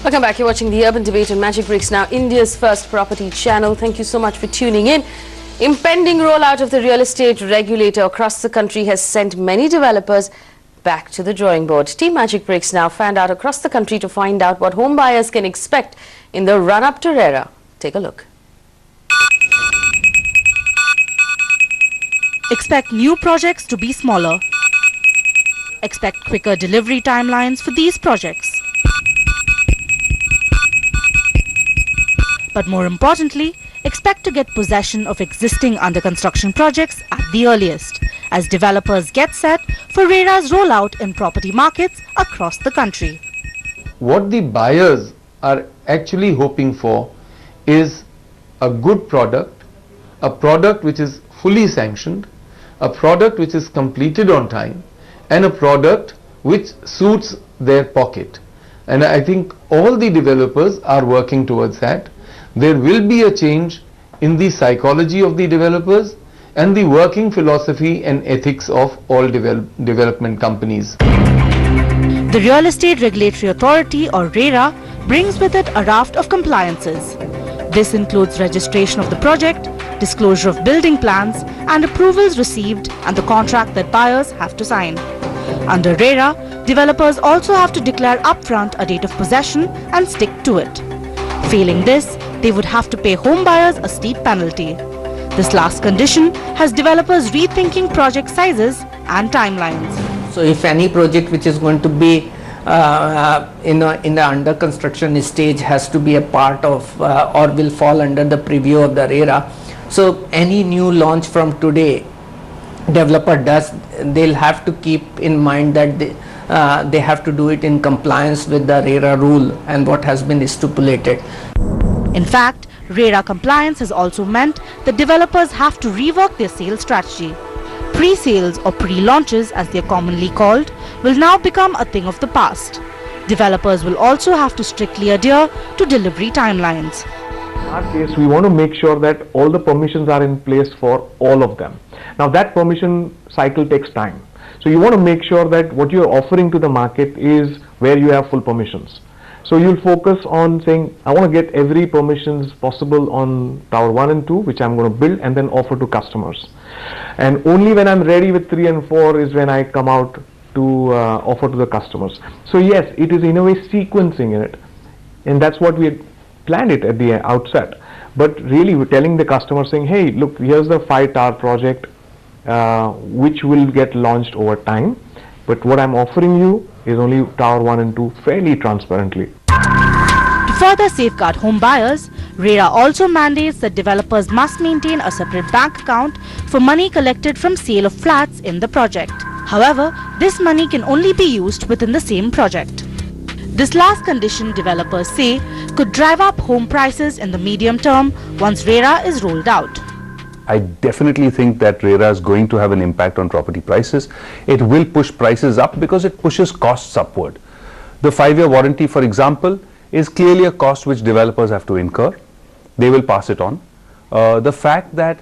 Welcome back. You're watching the Urban Debate on Magic Bricks Now, India's first property channel. Thank you so much for tuning in. Impending rollout of the real estate regulator across the country has sent many developers back to the drawing board. Team Magic Bricks Now fanned out across the country to find out what home buyers can expect in the run-up to RERA. Take a look. Expect new projects to be smaller. Expect quicker delivery timelines for these projects. But more importantly, expect to get possession of existing under construction projects at the earliest, as developers get set for RERA's rollout in property markets across the country. What the buyers are actually hoping for is a good product, a product which is fully sanctioned, a product which is completed on time, and a product which suits their pocket. And I think all the developers are working towards that. There will be a change in the psychology of the developers and the working philosophy and ethics of all development companies. The Real Estate Regulatory Authority, or RERA, brings with it a raft of compliances. This includes registration of the project, disclosure of building plans, and approvals received and the contract that buyers have to sign. Under RERA, developers also have to declare upfront a date of possession and stick to it. Failing this, they would have to pay home buyers a steep penalty. This last condition has developers rethinking project sizes and timelines. So if any project which is going to be in the under construction stage has to be a part of or will fall under the preview of the RERA. So any new launch from today, they'll have to keep in mind that they have to do it in compliance with the RERA rule and what has been stipulated. In fact, RERA compliance has also meant that developers have to rework their sales strategy. Pre-sales, or pre-launches as they are commonly called, will now become a thing of the past. Developers will also have to strictly adhere to delivery timelines. In our case, we want to make sure that all the permissions are in place for all of them. Now that permission cycle takes time. So you want to make sure that what you're offering to the market is where you have full permissions. So you'll focus on saying, I want to get every permissions possible on Tower 1 and 2, which I'm going to build and then offer to customers. And only when I'm ready with 3 and 4 is when I come out to offer to the customers. So yes, it is in a way sequencing in it. And that's what we had planned it at the outset. But really we're telling the customer saying, hey, look, here's the 5-tower project which will get launched over time. But what I'm offering you is only Tower 1 and 2 fairly transparently. To further safeguard home buyers, RERA also mandates that developers must maintain a separate bank account for money collected from sale of flats in the project. However, this money can only be used within the same project. This last condition, developers say, could drive up home prices in the medium term once RERA is rolled out. I definitely think that RERA is going to have an impact on property prices. It will push prices up because it pushes costs upward. The 5-year warranty, for example, is clearly a cost which developers have to incur. They will pass it on. The fact that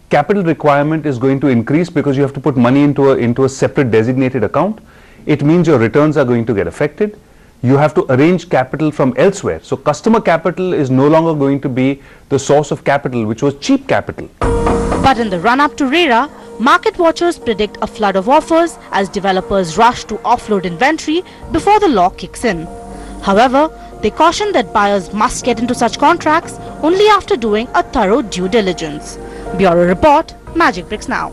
capital requirement is going to increase because you have to put money into a separate designated account, it means your returns are going to get affected. You have to arrange capital from elsewhere. So customer capital is no longer going to be the source of capital, which was cheap capital. But in the run-up to RERA, market watchers predict a flood of offers as developers rush to offload inventory before the law kicks in. However, they caution that buyers must get into such contracts only after doing a thorough due diligence. Bureau Report, Magic Bricks Now.